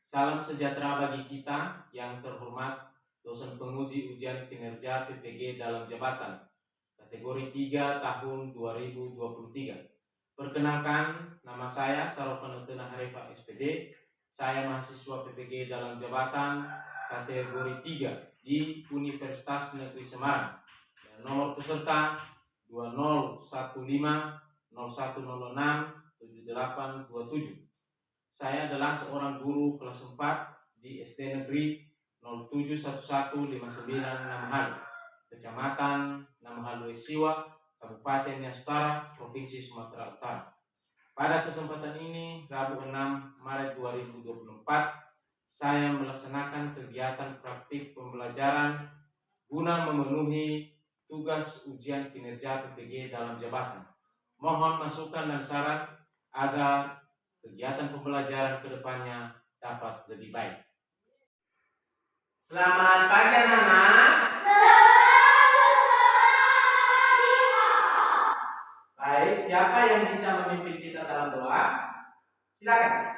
Salam sejahtera bagi kita yang terhormat dosen penguji ujian kinerja PPG dalam jabatan kategori 3 tahun 2023. Perkenalkan, nama saya Sarofan Utena Harefa SPD. Saya mahasiswa PPG dalam jabatan kategori 3 di Universitas Negeri Semarang. Dan nomor peserta 205001067827. Saya adalah seorang guru kelas 4 di SD Negeri 071159 Namhalu, Kecamatan Namhalu Siwa, Kabupaten Nias Utara, Provinsi Sumatera Utara. Pada kesempatan ini, Rabu 6 Maret 2024, saya melaksanakan kegiatan praktik pembelajaran guna memenuhi tugas ujian kinerja PPG dalam jabatan. Mohon masukan dan saran agar kegiatan pembelajaran kedepannya dapat lebih baik. Selamat pagi anak-anak. Baik, siapa yang bisa memimpin kita dalam doa? Silakan.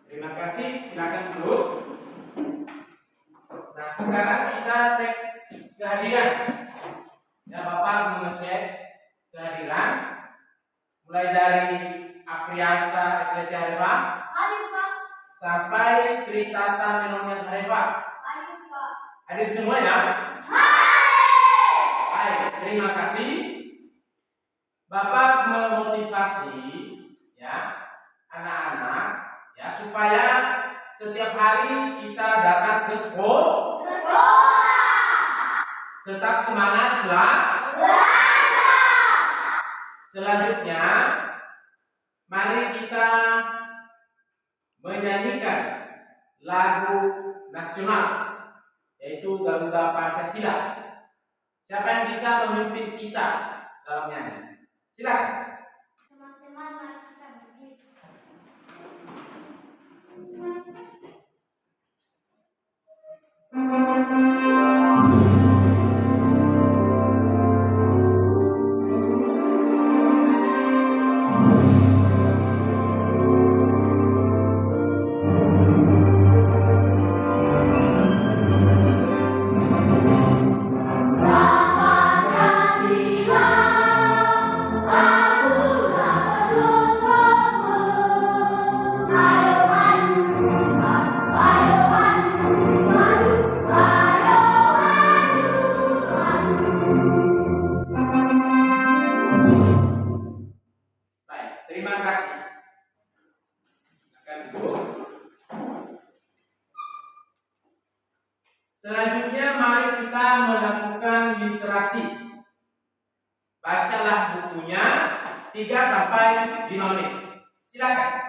Terima kasih, silakan duduk. Nah, sekarang kita cek kehadiran. Ya, Bapak mengecek kehadiran mulai dari Afriansa Eklesia Harefa sampai Tritata Menonia Harefa. Hadir semuanya? Baik, terima kasih. Bapak memotivasi ya anak-anak ya supaya setiap hari kita datang ke sekolah. Tetap semangat belajar. Selanjutnya, mari kita menyanyikan lagu nasional yaitu Garuda Pancasila. Siapa yang bisa memimpin kita dalam nyanyi? Silakan. Teman-teman, mari kita berdiri. Terima kasih. Akan duduk. Selanjutnya mari kita melakukan literasi. Bacalah bukunya 3 sampai 5 menit. Silakan.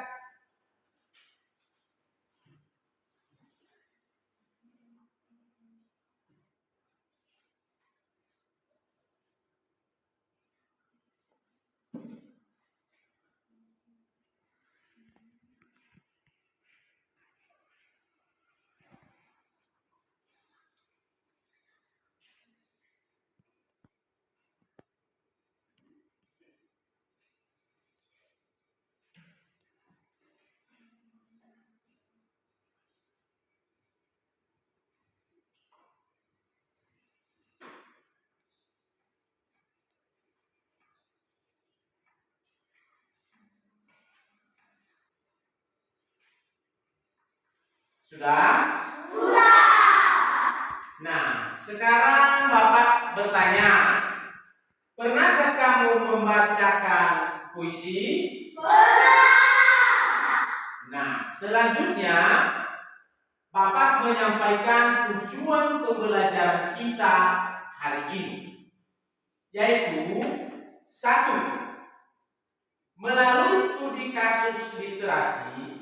Sudah? Nah, sekarang Bapak bertanya, pernahkah kamu membacakan puisi? Nah, selanjutnya Bapak menyampaikan tujuan pembelajaran kita hari ini, yaitu 1. Melalui studi kasus literasi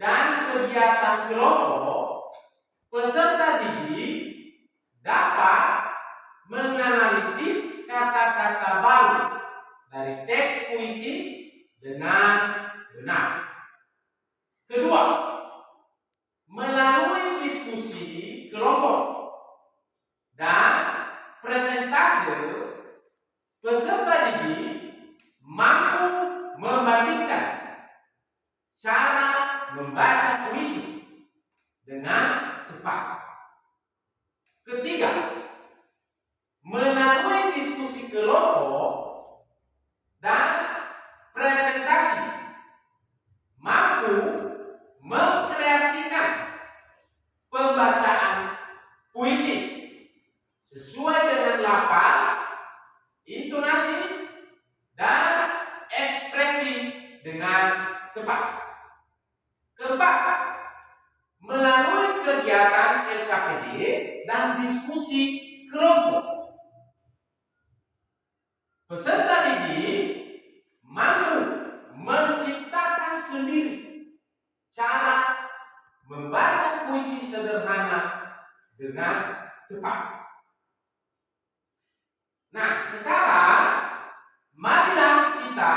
dan kegiatan kelompok, peserta didik Ketiga, melalui diskusi kelompok dan presentasi mampu mengkreasikan pembacaan puisi sesuai dengan lafal, intonasi, dan ekspresi dengan tepat. Keempat, melalui kegiatan LKPD dan diskusi kelompok, peserta didik mampu menciptakan sendiri cara membaca puisi sederhana dengan tepat. Nah, sekarang marilah kita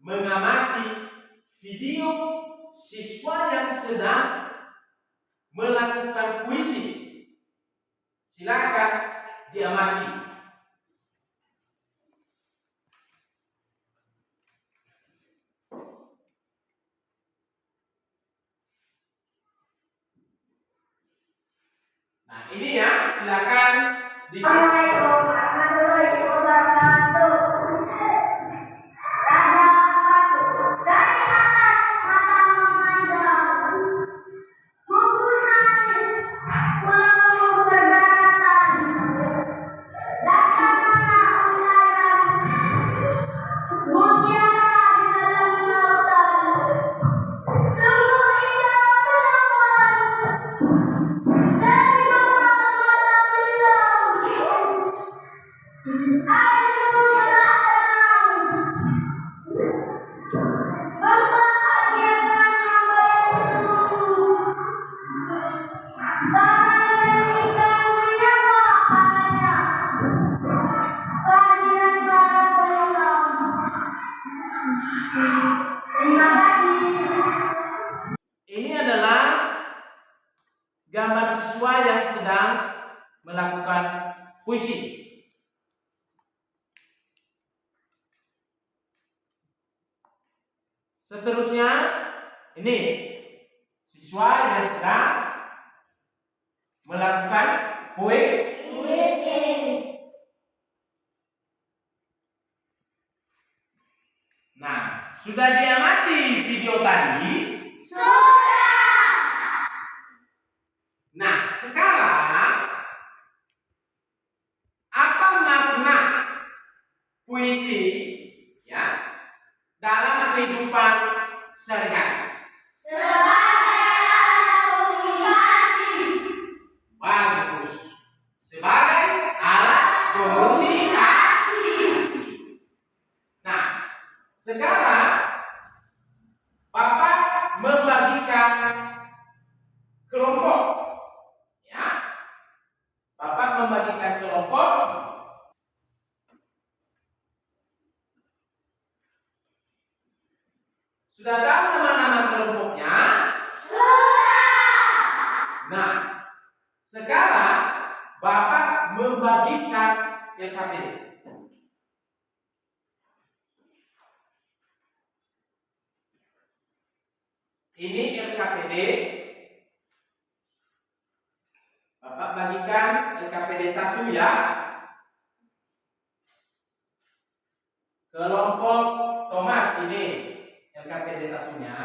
mengamati video siswa yang sedang melakukan puisi. Silakan diamati. Nah, ini ya, silakan Assalamualaikum warahmatullahi wabarakatuh. Raja Batu dari atas mata memandang, buku sari pulau berdaratan, laksana ularan, mutiara di dalam lautan. Sungguh indah penawan dari mata beliau. Air merak tenang, membahagiakan yang baik ilmu. Barang dan ikan menyapa padanya, kehadiran para penyelam. Terima kasih. Ini adalah gambar siswa yang sedang melakukan puisi. Seterusnya, ini siswa yang sedang melakukan puisi. Nah, sudah diamati video tadi? Nah, sekarang apa makna puisi ya dalam kehidupan sehari-hari? Bagus. Sebagai alat komunikasi. Nah, sekarang Bapak membagikan kelompok. Ya. Bapak membagikan kelompok. Sudah tahu nama-nama kelompoknya? Nah, sekarang Bapak membagikan LKPD. Ini LKPD. Bapak bagikan LKPD 1 ya. Kelompok tomat ini LKPD 1-nya.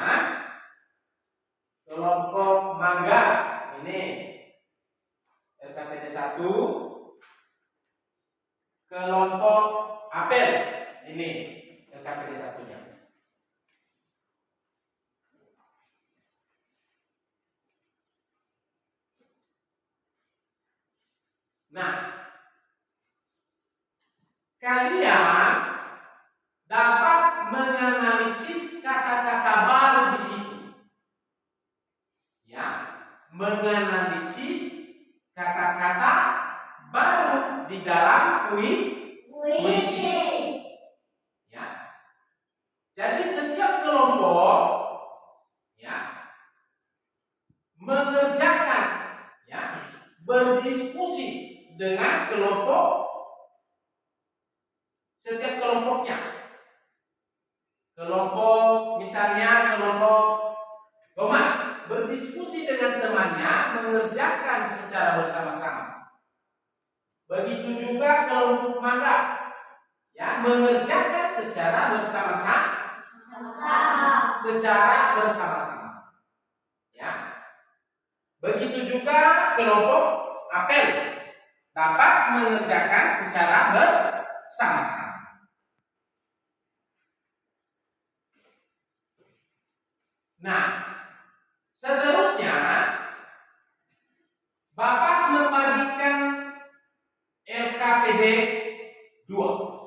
Kelompok mangga ini LKPD 1. Kelompok apel ini LKPD 1-nya. Nah, kalian dapat menganalisis kata-kata baru di situ. Ya, menganalisis kata-kata baru di dalam puisi. Ya. Jadi setiap kelompok ya mengerjakan ya berdiskusi dengan kelompok, setiap kelompoknya. Kelompok misalnya kelompok tomat berdiskusi dengan temannya, mengerjakan secara bersama-sama. Begitu juga kelompok mangga, ya, mengerjakan secara bersama-sama. Secara bersama-sama. Ya. Begitu juga kelompok apel dapat mengerjakan secara bersama-sama. Nah, seterusnya Bapak membagikan LKPD 2.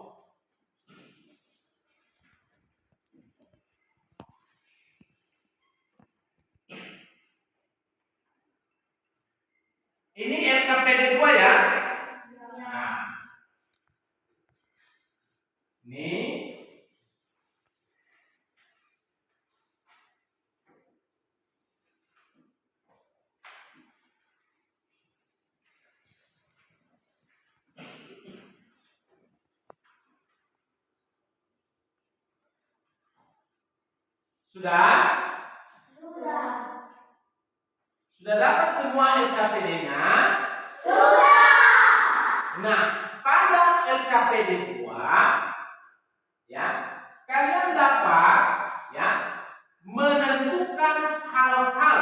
Ini LKPD 2 ya. Nah, ini sudah? Sudah dapat semua LKPD-nya? Nah, pada LKPD 2 ya, kalian dapat ya menentukan hal-hal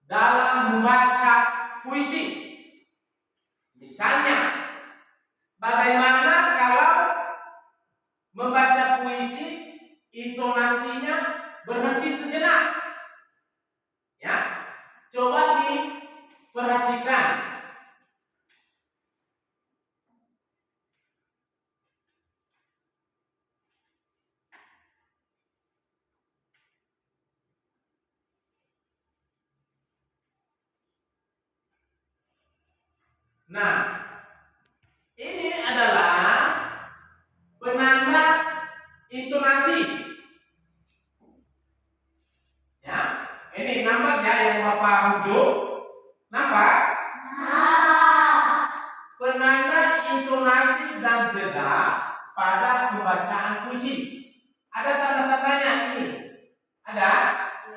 dalam membaca puisi. Misalnya, bagaimana kalau membaca puisi intonasinya berhenti sejenak? Ya, coba diperhatikan. Nah, ini adalah penanda intonasi. Ya, ini nampak ya yang Bapak ujuk. Nampak? Penanda intonasi dan jeda pada pembacaan puisi. Ada tanda-tandanya ini. Ada?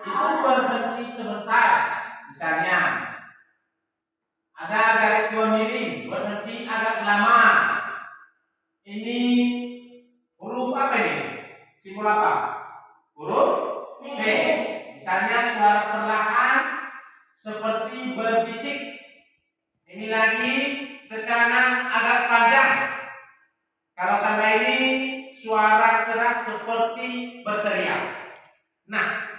Itu berhenti sebentar. Misalnya, ada garis dua miring, berhenti agak lama. Ini huruf apa ini? Simbol apa? Huruf V. Misalnya suara perlahan seperti berbisik. Ini lagi tekanan agak panjang. Kalau tanda ini suara keras seperti berteriak. Nah,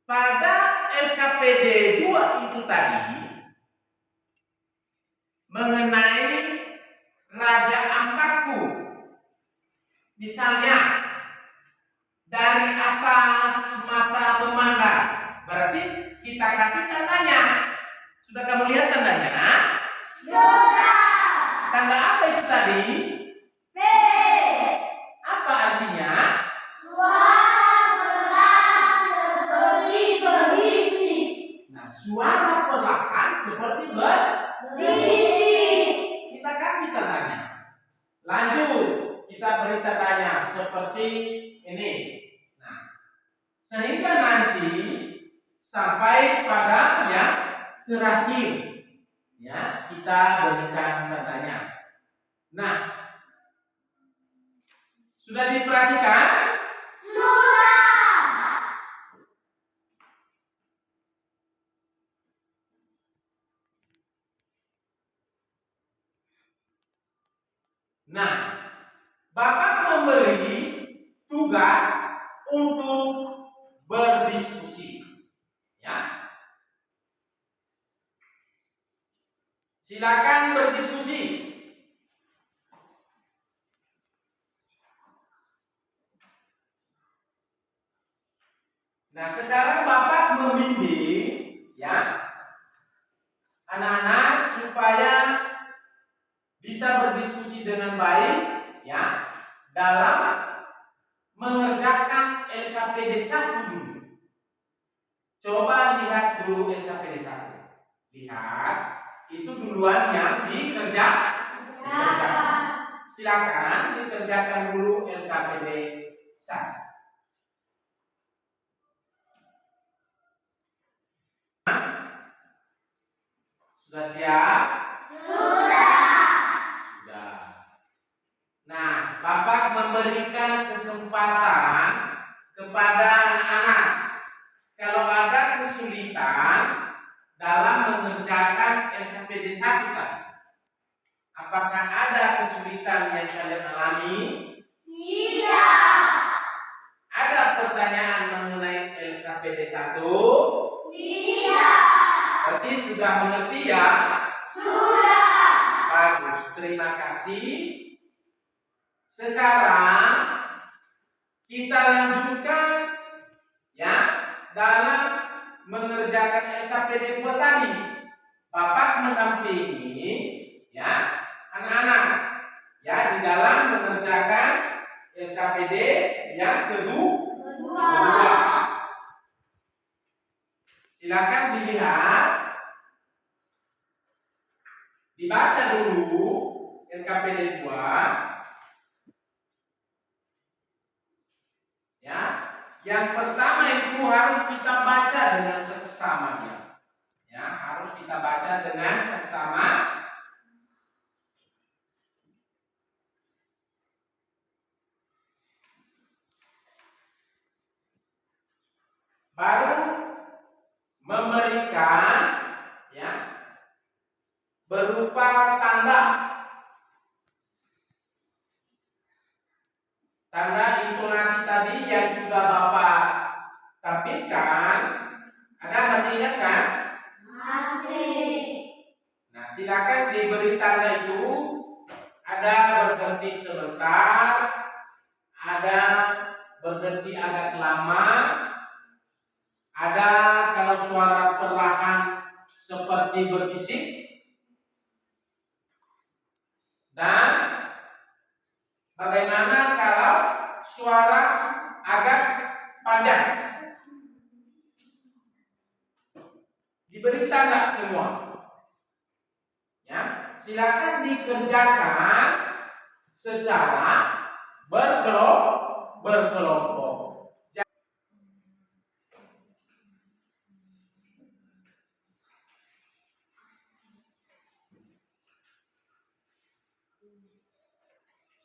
pada LKPD 2 itu tadi mengenai Raja Amparku. Misalnya, dari atas mata memandang. Berarti kita kasih tandanya. Sudah kamu lihat tandanya? Sudah. Tanda apa itu tadi? V. Apa artinya? Suara perlahan seperti berbisik. Nah, suara perlahan seperti Berbisik. kita kasih tandanya. Lanjut, kita beri tandanya seperti ini. Nah, sehingga nanti sampai pada yang terakhir, ya, kita berikan tandanya. Nah, sudah diperhatikan? Sudah. Nah, Bapak memberi tugas untuk berdiskusi. Ya. Silakan berdiskusi. Nah, sekarang Bapak membimbing ya anak-anak supaya bisa berdiskusi dengan baik ya dalam mengerjakan LKPD 1 dulu. Coba lihat dulu LKPD 1. Lihat, itu duluan yang dikerjakan. Silakan dikerjakan dulu LKPD 1. Sudah siap? Sudah. Nah, Bapak memberikan kesempatan kepada anak-anak. Kalau ada kesulitan dalam mengerjakan LKPD 1 tadi, apakah ada kesulitan yang kalian alami? Tidak. Ada pertanyaan mengenai LKPD 1? Tidak. Berarti sudah mengerti ya? Sudah. Bagus, terima kasih. Sekarang kita lanjutkan ya dalam mengerjakan LKPD 2 tadi. Bapak mendampingi ya anak-anak ya di dalam mengerjakan LKPD yang kedua. Silakan dilihat, dibaca dulu LKPD 2 ya. Yang pertama itu harus kita baca dengan seksamanya ya, harus kita baca dengan seksama. Baru memberikan ya berupa tanda intonasi tadi yang sudah Bapak tampilkan. Ada masih ingat kan? Masih. Nah, silakan diberi tanda itu. Ada berhenti sebentar, ada berhenti agak lama, ada kalau suara perlahan seperti berbisik, dan bagaimana kalau suara agak panjang. Diberi tanda semua. Ya, silakan dikerjakan secara berkelompok.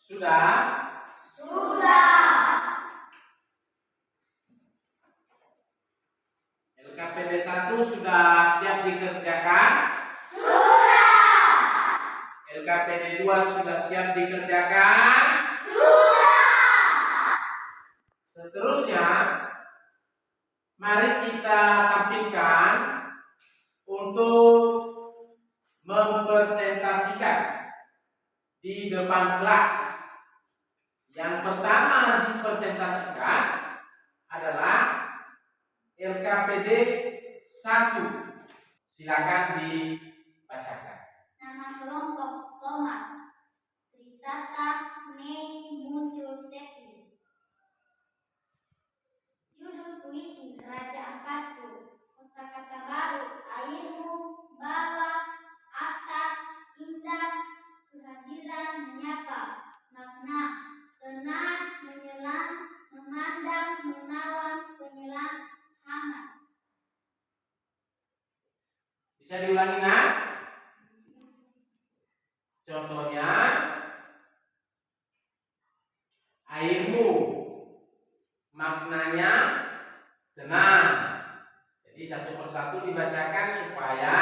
Sudah? LKPD 1 sudah siap dikerjakan? LKPD 2 sudah siap dikerjakan? Seterusnya, mari kita tampilkan untuk mempresentasikan di depan kelas. Yang pertama dipresentasikan adalah LKPD 1. Silakan dibacakan. Nama kelompok tomat. Tritata Mei muncul Septi. Judul puisi Raja Angkatku. Kosakata baru, airmu, bawah, atas, indah, kehadiran menyapa, makna, tenang, menyelam, memandang, menawan, penyelam, hangat. Bisa diulangi, Nak? Contohnya, airmu, maknanya tenang. Jadi satu persatu dibacakan supaya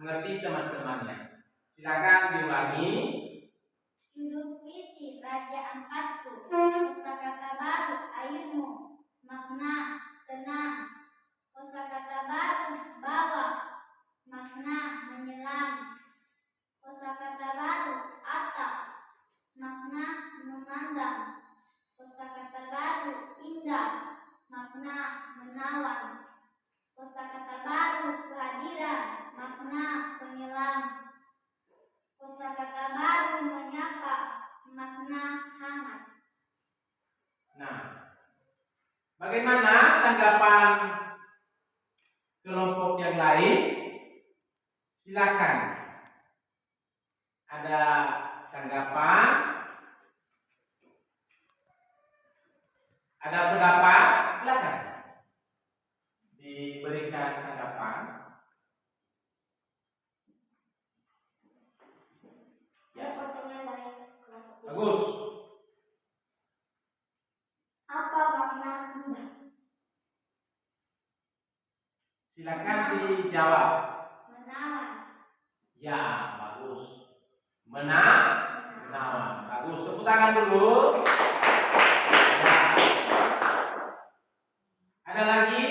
mengerti teman-temannya. Silakan diulangi. Judul puisi Raja Angkatku. Kosakata baru, airmu, makna, tenang. Kosakata baru, bawah, makna, menyelam. Kosakata baru, atas, makna, memandang. Kosakata baru, indah, makna, menawan. Kosakata baru, kehadiran, makna, penyelam. Kosakata baru, menyapa, makna, hangat. Nah, bagaimana tanggapan kelompok yang lain? Silakan. Ada tanggapan? Ada pendapat? Silakan diberikan tanggapan. Ya, Pertanyaan dari kelompok tiga. bagus. Apa makna indah? Silakan dijawab. Menawan. Ya, bagus. Menawan. Bagus. Tepuk tangan dulu. Ya. Ada lagi?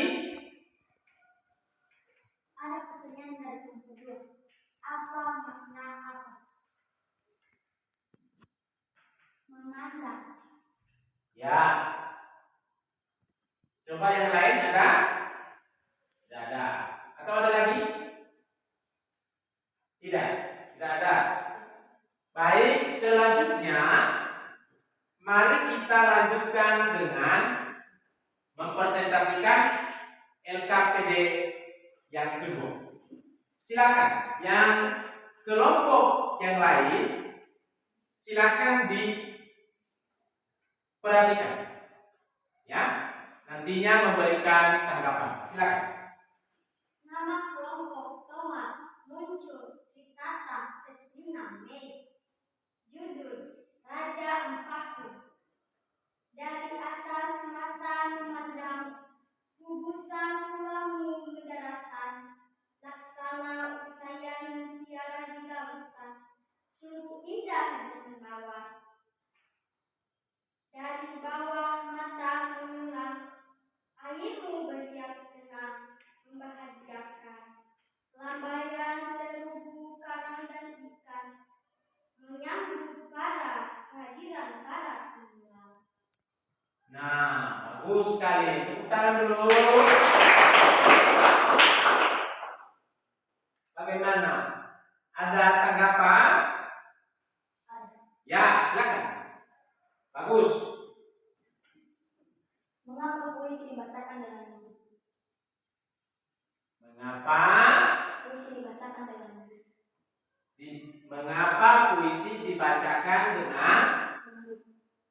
Ada pertanyaan dari kelompok dua. Apa makna atas? Memandang. Ya. Coba yang lain ada? Tidak ada. Atau ada lagi? Tidak. Tidak ada. Baik, selanjutnya mari kita lanjutkan dengan mempresentasikan LKPD yang kedua. Silakan yang kelompok yang lain silakan diperhatikan. Ya, nantinya memberikan tanggapan. Silakan. Nama kelompok tomat muncul di Tata Setina Mei. Judul Raja Empatku. Dari atas mata memandang, gugusan tulangmu mendaratan, laksana utayan mutiara di lautan, sungguh indah dan mawar. Dari bawah mata menjulang, airmu berdiam tenang, membahagiakan. Lambaian terumbu karang dan ikan, menyambut para kehadiran para penyelam. Nah, bagus sekali. Tepuk tangan dulu. Bagaimana? Ada tanggapan? Ya, silakan. Bagus. Mengapa puisi dibacakan dengan nyanyi? Mengapa? Puisi dibacakan dengan nyanyi. Mengapa puisi dibacakan dengan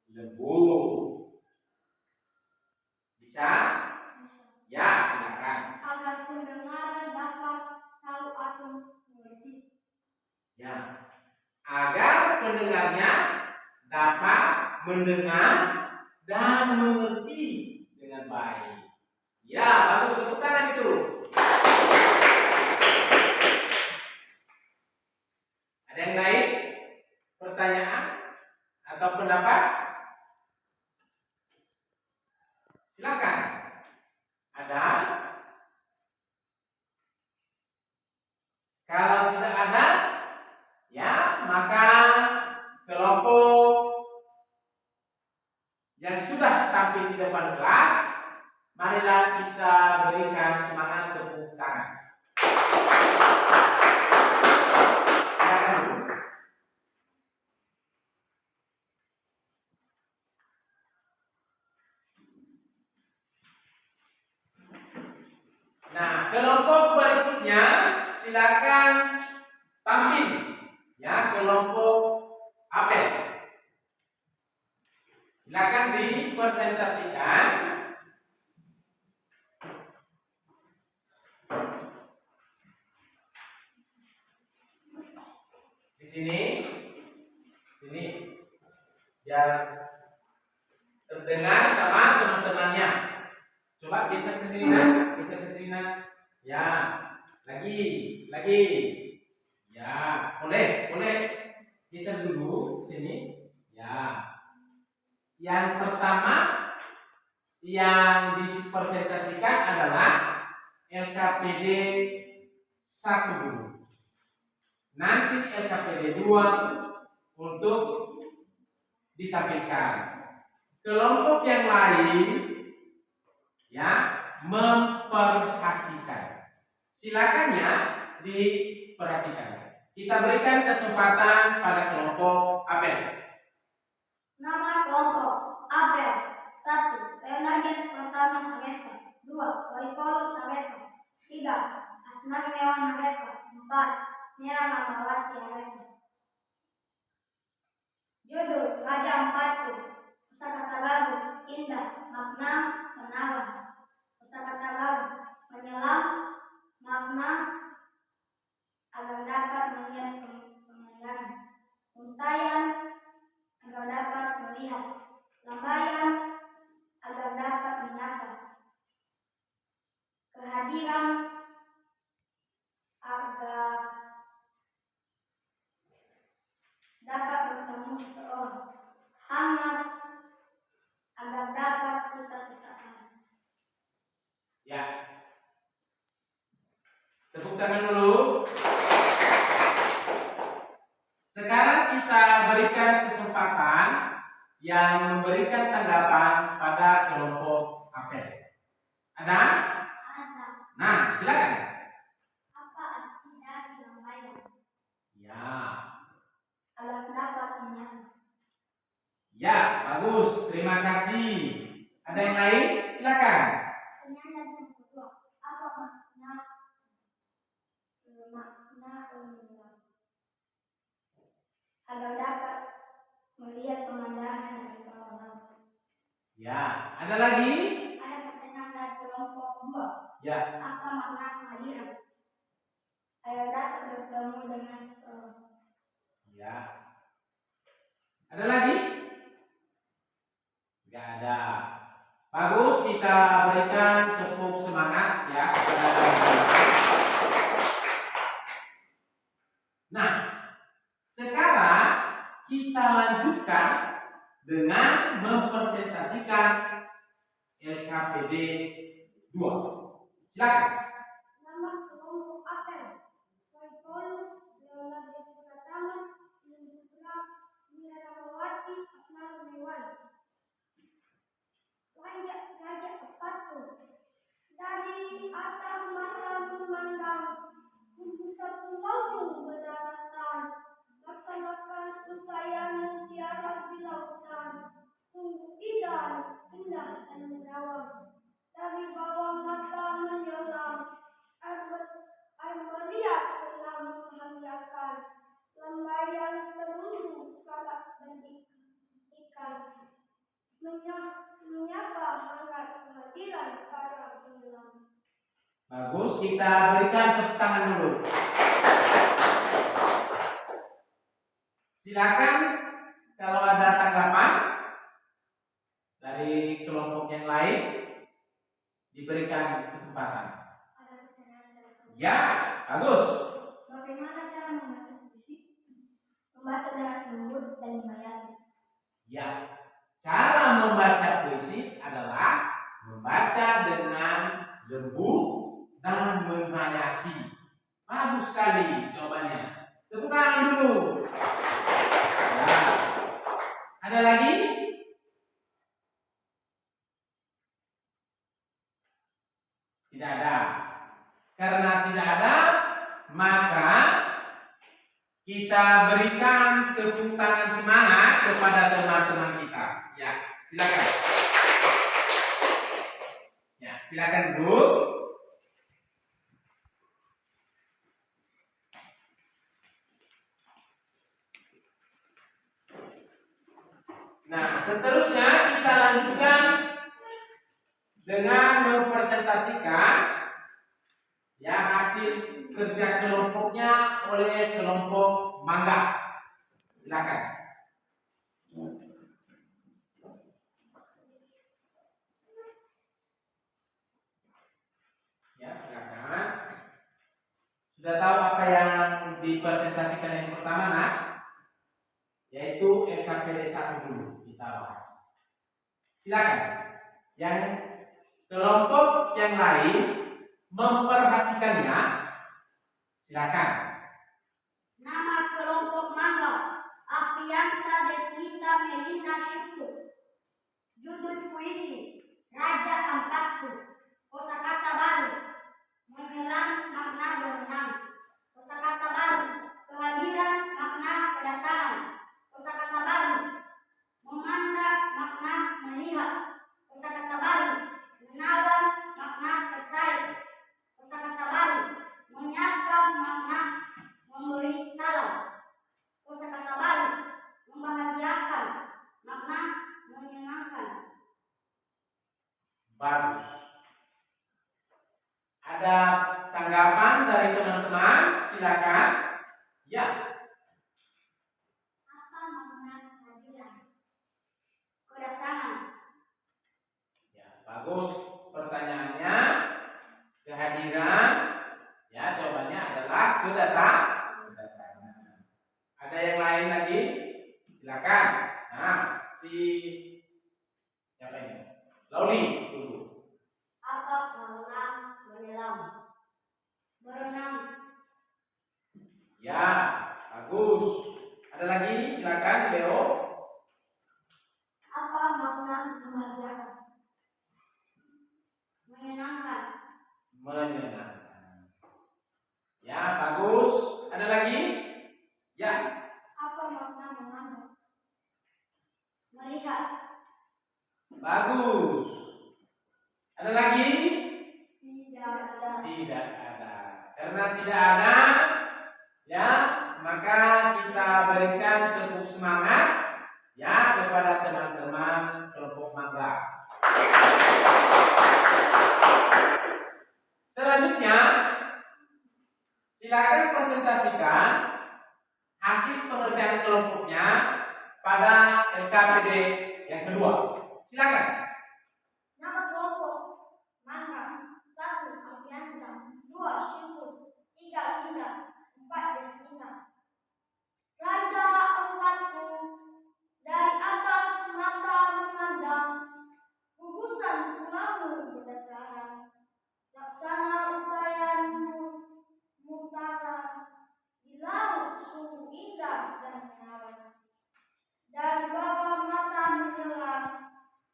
lembut? Bisa? Ya, silakan. Agar pendengar dapat tahu atau mengerti. Ya. Agar pendengarnya dapat mendengar dan mengerti dengan baik. Ya, bagus. Tepuk tangan itu. Ada yang lain? Pertanyaan atau pendapat? Silakan. Ada? Kalau tidak ada, ya, maka kelompok yang sudah tampil di depan kelas, marilah kita berikan semangat tepuk tangan. Silakan. Nah, kelompok berikutnya silakan tampil. Ya, kelompok apel. Silakan dipresentasikan. Di sini biar terdengar sama teman-temannya. Coba geser ke sini nak, geser ke sini nak. Ya, lagi. Ya, boleh geser dulu sini. Ya. Yang pertama yang dipresentasikan adalah LKPD 1 dulu. Nanti LKPD 2 untuk ditampilkan. Kelompok yang lain ya memperhatikan. Silakan ya diperhatikan. Kita berikan kesempatan pada kelompok apel. Nama kelompok Abel. 1. Leonardes Pertama Harefa. 2. Waipaulus Harefa. 3. Asnarnewan Harefa. 4. Mira Lamawati Harefa. Judul Raja Empatku. Kosakata baru, indah, makna, menawan. Kosakata baru, menyelam, makna agar dapat melihat pemandangan, untayan agar dapat melihat, lambaian agar dapat menyapa, kehadiran agar dapat bertemu seseorang, hangat agar dapat tuta-tutaan. Ya. Tepuk tangan dulu. Sekarang kita berikan kesempatan yang memberikan tanggapan pada kelompok apel. Ada? Ada. Nah, silakan. Apa arti dari lambaian? Ya. Agar dapat menyapa. Ya, bagus. Terima kasih. Ada yang lain? Silakan. Pertanyaan yang kedua, apa makna menyelam? Agar dapat melihat pemandangan dari bawah laut. Ya, ada lagi? Ada pertanyaan dari kelompok 2. Ya. Apa makna kehadiran? Agar dapat bertemu dengan seseorang. Ya. Ada lagi? Tidak ada. Bagus, kita berikan tepuk semangat ya kepada teman-teman. Nah, sekarang kita lanjutkan dengan mempresentasikan LKPD 2. Silakan. Nama kelompok apel. Paulus, Leonardo Pratama, Putra, Mirawati, Asnawiwan. Raja Kepatu. Dari atas mata memandang, pusat pulau berdaratan, laksanakan untayan mutiara di lautan, sungguh indah dan menawan. Dari bawah mata menyelam, air meriah telah membahagiakan, lambaian terundung skala dan ikan, menyapa hangat kehadiran para penyelam. Bagus, kita berikan tepuk tangan dulu. Silakan kalau ada tanggapan dari kelompok yang lain, diberikan kesempatan. Ada pertanyaan dari kelompok. Ya, bagus. Bagaimana cara membaca puisi? Membaca dengan lembut dan menghayati. Ya, cara membaca puisi adalah membaca dengan lembut dan menghayati. Bagus sekali jawabannya. Tepuk tangan dulu. Ya. Ada lagi? Tidak ada. Karena tidak ada, maka kita berikan tepuk tangan semangat kepada teman-teman kita. Ya, silakan. Ya, silakan duduk. Nah, seterusnya kita lanjutkan dengan mempresentasikan ya hasil kerja kelompoknya oleh kelompok Mangga. Silakan. Ya, silakan. Sudah tahu apa yang dipresentasikan yang pertama, nak? Yaitu LKPD 1 dulu kita bahas. Silakan. Yang kelompok yang lain memperhatikannya. Silakan. Nama kelompok Mangga, Afriansa Desnita Melina Syukur. Judul puisi, Raja Ampatku. Kosakata baru, menyelam makna berenang. Kosakata baru, kehadiran makna kedatangan. Kosakata baru, memandang makna melihat. Kosakata baru, menawan makna tertarik. Kosakata baru, menyapa makna memberi salam. Kosakata baru, membahagiakan makna menyenangkan. Bagus. silakan. Ya. Apa makna kehadiran? Kedatangan. Ya, bagus. Pertanyaannya kehadiran. Ya, jawabannya adalah kedatangan. Ada yang lain lagi? Silakan. Nah, siapa ini? Lauli dulu. Apa makna menyelam? Berenang. Ya, bagus. Ada lagi? Silakan, Leo. Apa makna membahagiakan? Menyenangkan. Menyenangkan. Ya, bagus. Ada lagi? Ya. Apa makna memandang? Melihat. Bagus. Ada lagi? Tidak ada. Tidak ada. Karena tidak ada, ya, maka kita berikan tepuk semangat ya kepada teman-teman kelompok magang. Selanjutnya, silakan presentasikan hasil pengerjaan kelompoknya pada LKPD yang kedua. Silakan. Nama kelompok: Mangga. 1. Alfiansa. 2. Syukur. 3. Indah. 4. Destina. Raja angkatku, dari atas mata memandang, gugusan pulaumu berdataran, laksana utayanmu mutara, di laut sungguh indah dan menawan. Dari bawah mata menyelam,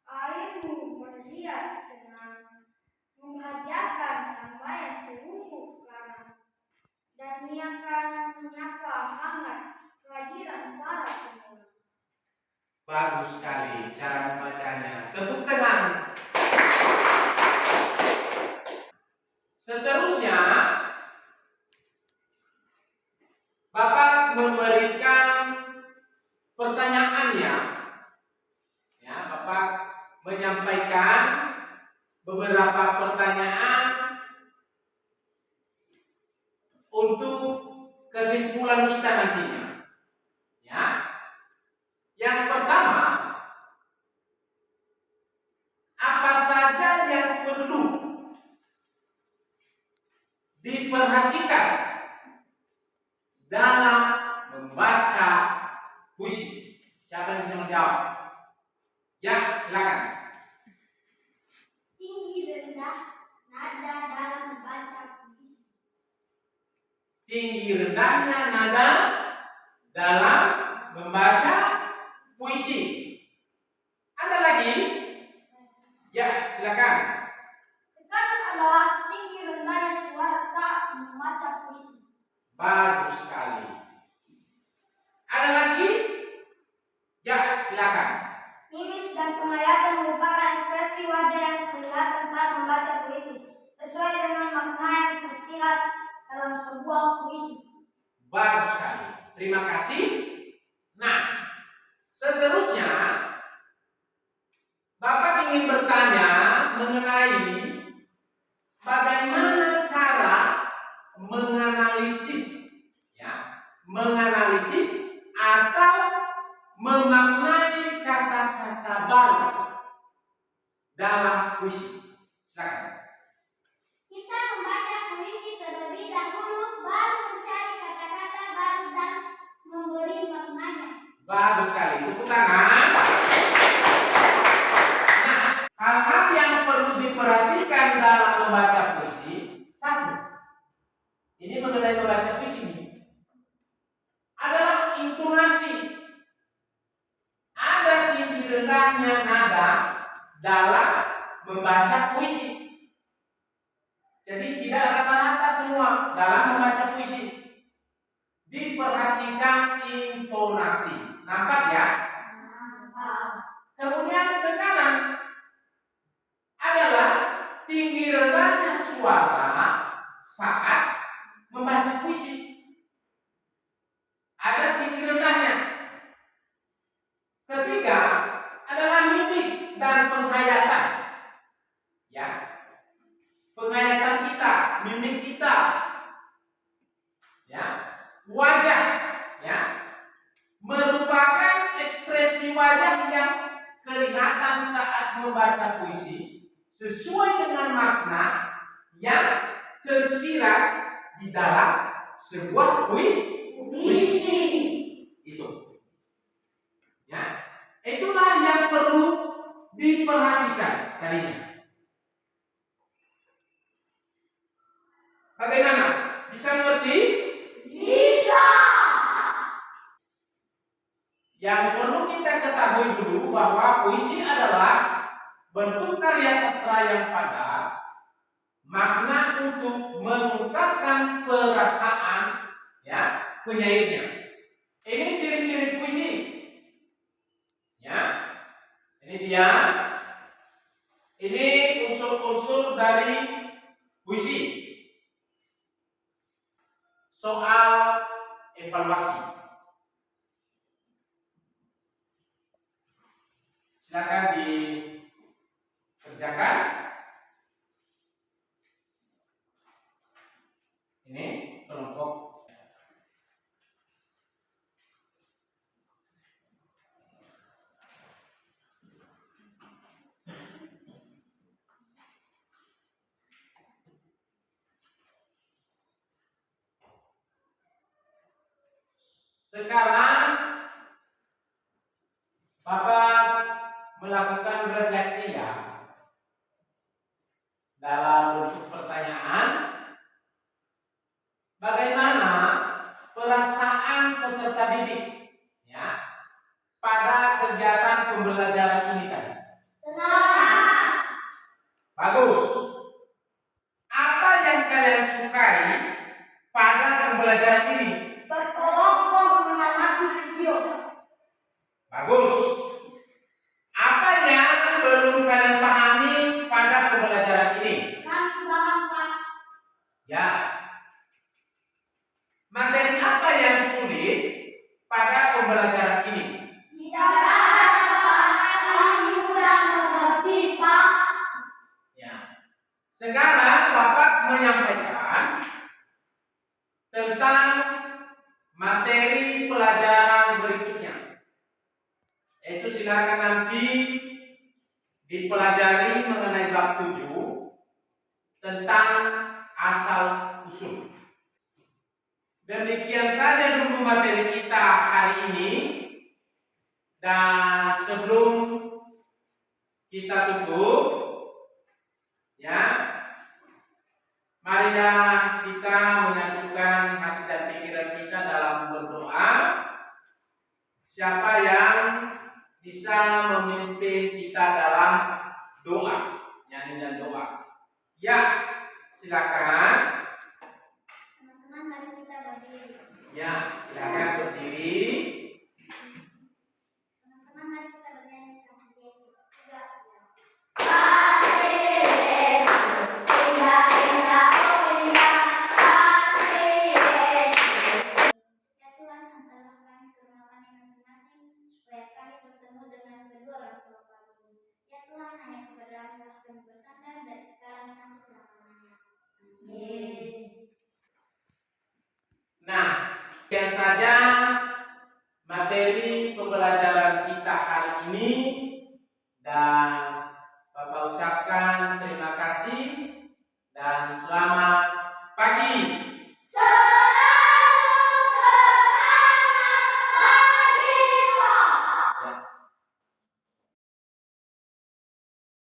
airmu berliat tenang, membahagiakan ramaian terumbu karang, dan menyapa hangat kehadiran para penyelam. Bagus sekali cara membacanya. Tepuk tangan. Seterusnya, Bapak memberikan pertanyaannya. Ya, Bapak menyampaikan beberapa pertanyaan untuk kesimpulan kita nantinya. Ya. Yang pertama, apa saja yang perlu diperhatikan dalam membaca puisi? Siapa yang bisa menjawab? Ya, silakan. Tinggi rendah nada dalam membaca puisi. Tinggi rendahnya nada dalam membaca puisi. Ada lagi? Ya, silakan. Tekanan adalah tinggi rendahnya suara saat membaca puisi. Bagus sekali. Ada lagi? Ya, silakan. Mimis dan penglihatan merupakan ekspresi wajah yang kelihatan saat membaca puisi, sesuai dengan makna yang tersirat dalam sebuah puisi. Bagus sekali. Terima kasih. Nah, seterusnya Bapak ingin bertanya mengenai bagaimana cara menganalisis, ya, menganalisis atau memaknai kata-kata baru dalam puisi. Silakan. Kita membaca puisi terlebih dahulu, baru mencari kata-kata baru dan memberi maknanya. Bagus sekali. Tepuk tangan. Nah, hal-hal yang perlu diperhatikan dalam membaca puisi, satu, ini mengenai membaca puisi ini, adalah intonasi. Ada tinggi rendahnya nada dalam membaca puisi. Jadi tidak rata-rata semua dalam membaca puisi. Diperhatikan intonasi. Nampak ya? Kemudian tekanan adalah tinggi rendahnya suara saat membaca puisi. Ada tinggi rendahnya. Ketiga adalah mimik dan penghayatan. Ya. Penghayatan kita, mimik kita. wajah yang kelihatan saat membaca puisi sesuai dengan makna yang tersirat di dalam sebuah puisi. Itu. Ya. Itulah yang perlu diperhatikan tadinya. Bagaimana? Bisa mengerti? Bisa. Yang perlu kita ketahui dulu bahwa puisi adalah bentuk karya sastra yang padat, makna untuk mengungkapkan perasaan ya penyairnya. Ini ciri-ciri puisi. Ya. Ini dia. Ini unsur-unsur dari puisi. Soal evaluasi. Silakan dikerjakan. Ini kelompok. Sekarang Bapak melakukan refleksi ya dalam bentuk pertanyaan. Bagaimana perasaan peserta didik ya pada kegiatan pembelajaran ini tadi? Senang. Bagus. Apa yang kalian sukai pada pembelajaran ini? Berkelompok mengamati video. Bagus. Apa yang belum kalian pahami pada pembelajaran ini? Kami paham, Pak. Ya. Materi apa yang sulit pada pembelajaran ini? Tidak ada kami mudah mengerti, Pak. Ya. Sekarang Bapak menyampaikan tentang materi pelajaran berikutnya. Itu silakan nanti dipelajari mengenai bab 7 tentang asal usul. Demikian saja dulu materi kita hari ini. Dan sebelum kita tutup, ya, marilah kita menyatukan hati dan pikiran kita dalam berdoa. Siapa yang bisa memimpin kita dalam doa, nyanyi dan doa? Ya, silakan. Teman-teman, mari kita berdiri. Ya, silakan berdiri. Teman-teman, mari kita bernyanyi kasih Yesus. Tiga. Kasih Yesus, indah, indah, oh indah, kasih Yesus. Ya Tuhan, antarlah kami ke rumah kami masing-masing, supaya kami bertemu dengan kedua orang tua kami. Ya Tuhan, hanya kepada-Mu lah kami bersandar dari sekarang sampai selama-lamanya. Amin. Nah, sekian saja materi pembelajaran kita hari ini.